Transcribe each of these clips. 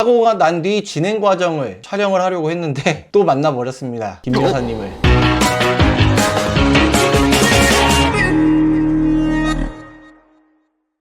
사고가 난 뒤 진행 과정을 촬영을 하려고 했는데 또 만나버렸습니다. 김 여사님을.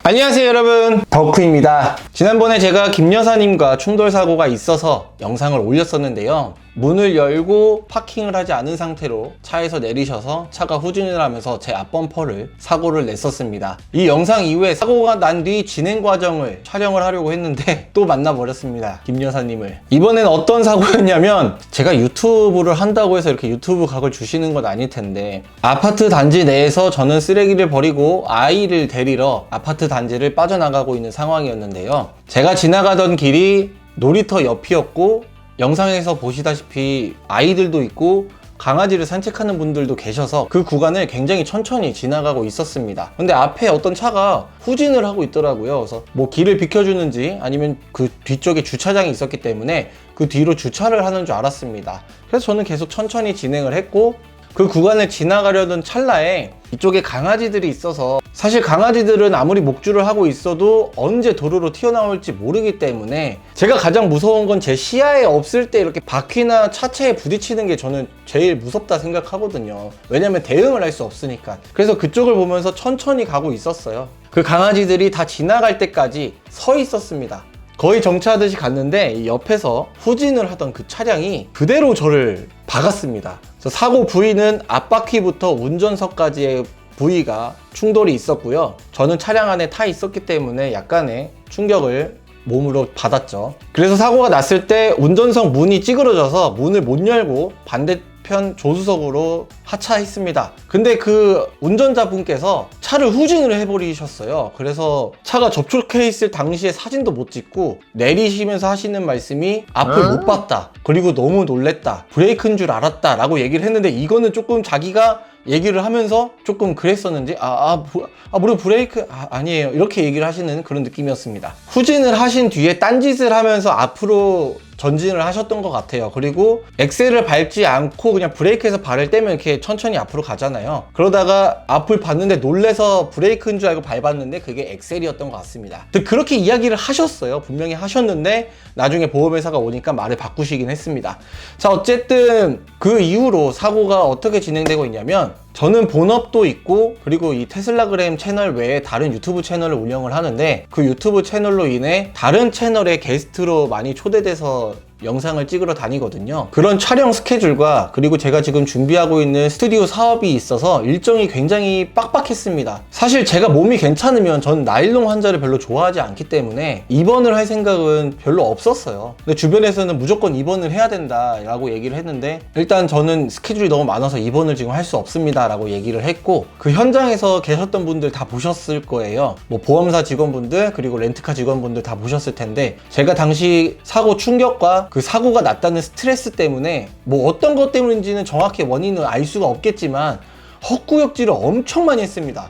안녕하세요 여러분, 덕후입니다. 지난번에 제가 김 여사님과 충돌 사고가 있어서 영상을 올렸었는데요. 문을 열고 파킹을 하지 않은 상태로 차에서 내리셔서 차가 후진을 하면서 제 앞범퍼를 사고를 냈었습니다. 이 영상 이후에 사고가 난 뒤 진행 과정을 촬영을 하려고 했는데 또 만나버렸습니다. 김 여사님을. 이번엔 어떤 사고였냐면, 제가 유튜브를 한다고 해서 이렇게 유튜브 각을 주시는 건 아닐 텐데, 아파트 단지 내에서 저는 쓰레기를 버리고 아이를 데리러 아파트 단지를 빠져나가고 있는 상황이었는데요. 제가 지나가던 길이 놀이터 옆이었고, 영상에서 보시다시피 아이들도 있고 강아지를 산책하는 분들도 계셔서 그 구간을 굉장히 천천히 지나가고 있었습니다. 근데 앞에 어떤 차가 후진을 하고 있더라고요. 그래서 뭐 길을 비켜주는지 아니면 그 뒤쪽에 주차장이 있었기 때문에 그 뒤로 주차를 하는 줄 알았습니다. 그래서 저는 계속 천천히 진행을 했고, 그 구간을 지나가려던 찰나에 이쪽에 강아지들이 있어서, 사실 강아지들은 아무리 목줄을 하고 있어도 언제 도로로 튀어나올지 모르기 때문에 제가 가장 무서운 건 제 시야에 없을 때 이렇게 바퀴나 차체에 부딪히는 게 저는 제일 무섭다 생각하거든요. 왜냐면 대응을 할 수 없으니까. 그래서 그쪽을 보면서 천천히 가고 있었어요. 그 강아지들이 다 지나갈 때까지 서 있었습니다. 거의 정차하듯이 갔는데 이 옆에서 후진을 하던 그 차량이 그대로 저를 박았습니다. 그래서 사고 부위는 앞바퀴부터 운전석까지의 부위가 충돌이 있었고요. 저는 차량 안에 타 있었기 때문에 약간의 충격을 몸으로 받았죠. 그래서 사고가 났을 때 운전석 문이 찌그러져서 문을 못 열고 반대편 조수석으로 하차했습니다. 근데 그 운전자분께서 차를 후진을 해버리셨어요. 그래서 차가 접촉해 있을 당시에 사진도 못 찍고 내리시면서 하시는 말씀이 앞을 못 봤다, 그리고 너무 놀랬다, 브레이크인 줄 알았다 라고 얘기를 했는데, 이거는 조금 자기가 얘기를 하면서 조금 그랬었는지 우리 브레이크 아니에요 이렇게 얘기를 하시는 그런 느낌이었습니다. 후진을 하신 뒤에 딴짓을 하면서 앞으로 전진을 하셨던 것 같아요. 그리고 엑셀을 밟지 않고 그냥 브레이크에서 발을 떼면 이렇게 천천히 앞으로 가잖아요. 그러다가 앞을 봤는데 놀래서 브레이크인 줄 알고 밟았는데 그게 엑셀이었던 것 같습니다. 그렇게 이야기를 하셨어요. 분명히 하셨는데 나중에 보험회사가 오니까 말을 바꾸시긴 했습니다. 자, 어쨌든 그 이후로 사고가 어떻게 진행되고 있냐면, 저는 본업도 있고 그리고 이 테슬라그램 채널 외에 다른 유튜브 채널을 운영을 하는데, 그 유튜브 채널로 인해 다른 채널에 게스트로 많이 초대돼서 영상을 찍으러 다니거든요. 그런 촬영 스케줄과 그리고 제가 지금 준비하고 있는 스튜디오 사업이 있어서 일정이 굉장히 빡빡했습니다. 사실 제가 몸이 괜찮으면 전 나일론 환자를 별로 좋아하지 않기 때문에 입원을 할 생각은 별로 없었어요. 근데 주변에서는 무조건 입원을 해야 된다 라고 얘기를 했는데, 일단 저는 스케줄이 너무 많아서 입원을 지금 할 수 없습니다 라고 얘기를 했고, 그 현장에서 계셨던 분들 다 보셨을 거예요. 뭐 보험사 직원분들 그리고 렌트카 직원분들 다 보셨을 텐데, 제가 당시 사고 충격과 그 사고가 났다는 스트레스 때문에 뭐 어떤 것 때문인지는 정확히 원인을 알 수가 없겠지만 헛구역질을 엄청 많이 했습니다.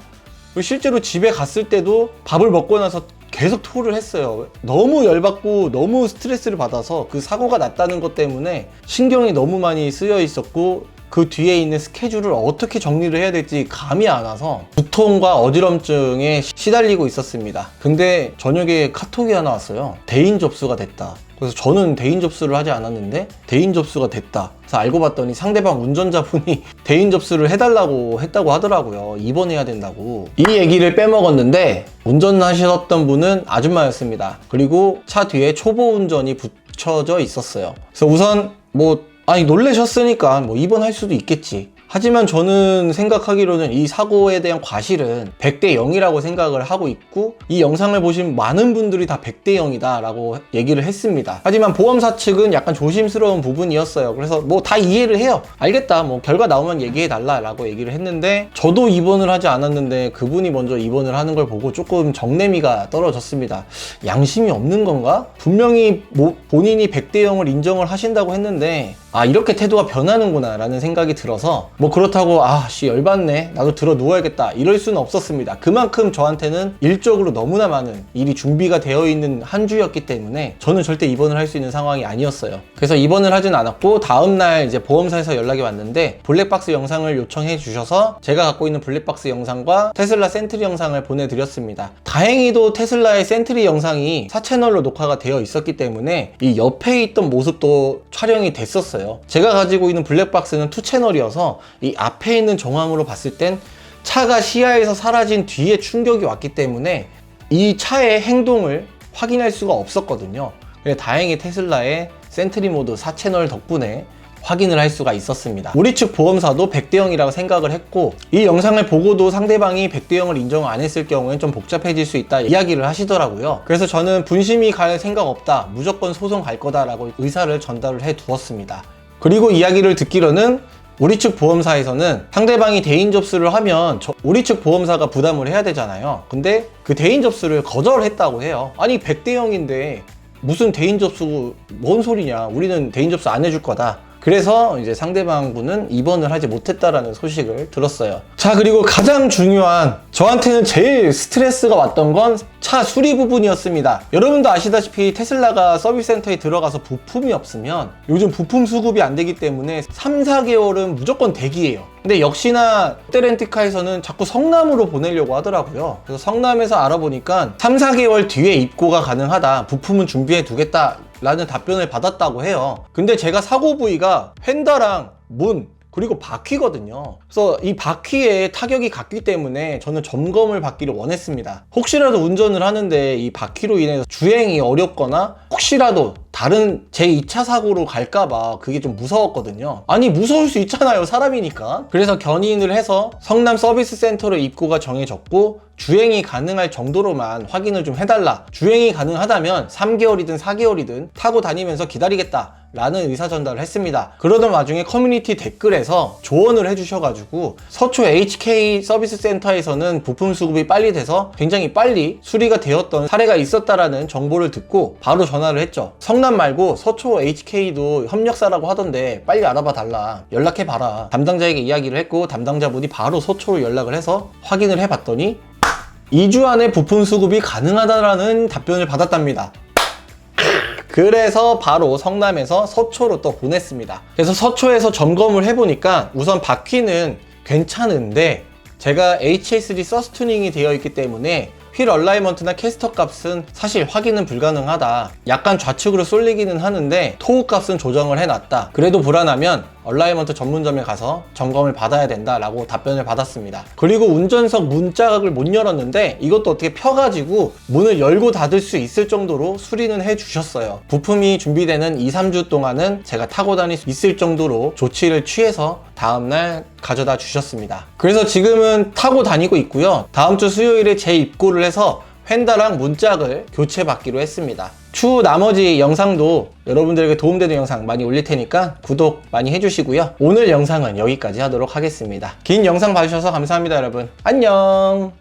그리고 실제로 집에 갔을 때도 밥을 먹고 나서 계속 토를 했어요. 너무 열받고 너무 스트레스를 받아서 그 사고가 났다는 것 때문에 신경이 너무 많이 쓰여 있었고, 그 뒤에 있는 스케줄을 어떻게 정리를 해야 될지 감이 안 와서 두통과 어지럼증에 시달리고 있었습니다. 근데 저녁에 카톡이 하나 왔어요. 대인 접수가 됐다. 그래서 저는 대인 접수를 하지 않았는데 대인 접수가 됐다. 그래서 알고 봤더니 상대방 운전자분이 대인 접수를 해달라고 했다고 하더라고요. 입원해야 된다고. 이 얘기를 빼먹었는데, 운전하셨던 분은 아줌마였습니다. 그리고 차 뒤에 초보 운전이 붙여져 있었어요. 그래서 우선 놀라셨으니까 입원할 수도 있겠지. 하지만 저는 생각하기로는 이 사고에 대한 과실은 100대 0이라고 생각을 하고 있고, 이 영상을 보신 많은 분들이 다 100대 0이다 라고 얘기를 했습니다. 하지만 보험사 측은 약간 조심스러운 부분이었어요. 그래서 다 이해를 해요. 알겠다, 결과 나오면 얘기해 달라 라고 얘기를 했는데, 저도 입원을 하지 않았는데 그분이 먼저 입원을 하는 걸 보고 조금 정내미가 떨어졌습니다. 양심이 없는 건가? 분명히 본인이 100대 0을 인정을 하신다고 했는데 아, 이렇게 태도가 변하는구나 라는 생각이 들어서 뭐 그렇다고 열받네, 나도 들어 누워야겠다, 이럴 수는 없었습니다. 그만큼 저한테는 일적으로 너무나 많은 일이 준비가 되어 있는 한 주였기 때문에 저는 절대 입원을 할 수 있는 상황이 아니었어요. 그래서 입원을 하진 않았고, 다음날 이제 보험사에서 연락이 왔는데 블랙박스 영상을 요청해 주셔서 제가 갖고 있는 블랙박스 영상과 테슬라 센트리 영상을 보내드렸습니다. 다행히도 테슬라의 센트리 영상이 4채널로 녹화가 되어 있었기 때문에 이 옆에 있던 모습도 촬영이 됐었어요. 제가 가지고 있는 블랙박스는 2채널이어서 이 앞에 있는 정황으로 봤을 땐 차가 시야에서 사라진 뒤에 충격이 왔기 때문에 이 차의 행동을 확인할 수가 없었거든요. 다행히 테슬라의 센트리 모드 4채널 덕분에 확인을 할 수가 있었습니다. 우리 측 보험사도 100대 0이라고 생각을 했고, 이 영상을 보고도 상대방이 100대 0을 인정 안 했을 경우엔 좀 복잡해질 수 있다 이야기를 하시더라고요. 그래서 저는 분심이 갈 생각 없다, 무조건 소송 갈 거다 라고 의사를 전달을 해 두었습니다. 그리고 이야기를 듣기로는 우리 측 보험사에서는 상대방이 대인 접수를 하면 우리 측 보험사가 부담을 해야 되잖아요. 근데 그 대인 접수를 거절했다고 해요. 아니 100대 0인데 무슨 대인 접수, 뭔 소리냐, 우리는 대인 접수 안 해줄 거다. 그래서 이제 상대방 분은 입원을 하지 못했다라는 소식을 들었어요. 자, 그리고 가장 중요한, 저한테는 제일 스트레스가 왔던 건 차 수리 부분이었습니다. 여러분도 아시다시피 테슬라가 서비스 센터에 들어가서 부품이 없으면 요즘 부품 수급이 안 되기 때문에 3, 4개월은 무조건 대기예요. 근데 역시나 롯데렌트카에서는 자꾸 성남으로 보내려고 하더라고요. 그래서 성남에서 알아보니까 3, 4개월 뒤에 입고가 가능하다, 부품은 준비해 두겠다 라는 답변을 받았다고 해요. 근데 제가 사고 부위가 휀다랑 문, 그리고 바퀴거든요. 그래서 이 바퀴에 타격이 갔기 때문에 저는 점검을 받기를 원했습니다. 혹시라도 운전을 하는데 이 바퀴로 인해서 주행이 어렵거나 혹시라도 다른 제2차 사고로 갈까봐 그게 좀 무서웠거든요. 아니 무서울 수 있잖아요, 사람이니까. 그래서 견인을 해서 성남 서비스 센터로 입고가 정해졌고, 주행이 가능할 정도로만 확인을 좀 해달라, 주행이 가능하다면 3개월이든 4개월이든 타고 다니면서 기다리겠다 라는 의사 전달을 했습니다. 그러던 와중에 커뮤니티 댓글에서 조언을 해주셔가지고 서초 HK 서비스 센터에서는 부품 수급이 빨리 돼서 굉장히 빨리 수리가 되었던 사례가 있었다라는 정보를 듣고 바로 전화를 했죠. 성남 말고 서초 HK도 협력사라고 하던데 빨리 알아봐 달라, 연락해봐라. 담당자에게 이야기를 했고, 담당자분이 바로 서초로 연락을 해서 확인을 해봤더니 2주 안에 부품 수급이 가능하다라는 답변을 받았답니다. 그래서 바로 성남에서 서초로 또 보냈습니다. 그래서 서초에서 점검을 해보니까 우선 바퀴는 괜찮은데 제가 HS3 서스튜닝이 되어 있기 때문에 휠 얼라이먼트나 캐스터 값은 사실 확인은 불가능하다, 약간 좌측으로 쏠리기는 하는데 토우 값은 조정을 해놨다, 그래도 불안하면 얼라이먼트 전문점에 가서 점검을 받아야 된다 라고 답변을 받았습니다. 그리고 운전석 문짝을 못 열었는데 이것도 어떻게 펴가지고 문을 열고 닫을 수 있을 정도로 수리는 해주셨어요. 부품이 준비되는 2, 3주 동안은 제가 타고 다닐 수 있을 정도로 조치를 취해서 다음날 가져다 주셨습니다. 그래서 지금은 타고 다니고 있고요. 다음 주 수요일에 재입고를 해서 휀다랑 문짝을 교체받기로 했습니다. 추후 나머지 영상도 여러분들에게 도움되는 영상 많이 올릴 테니까 구독 많이 해주시고요. 오늘 영상은 여기까지 하도록 하겠습니다. 긴 영상 봐주셔서 감사합니다, 여러분. 안녕.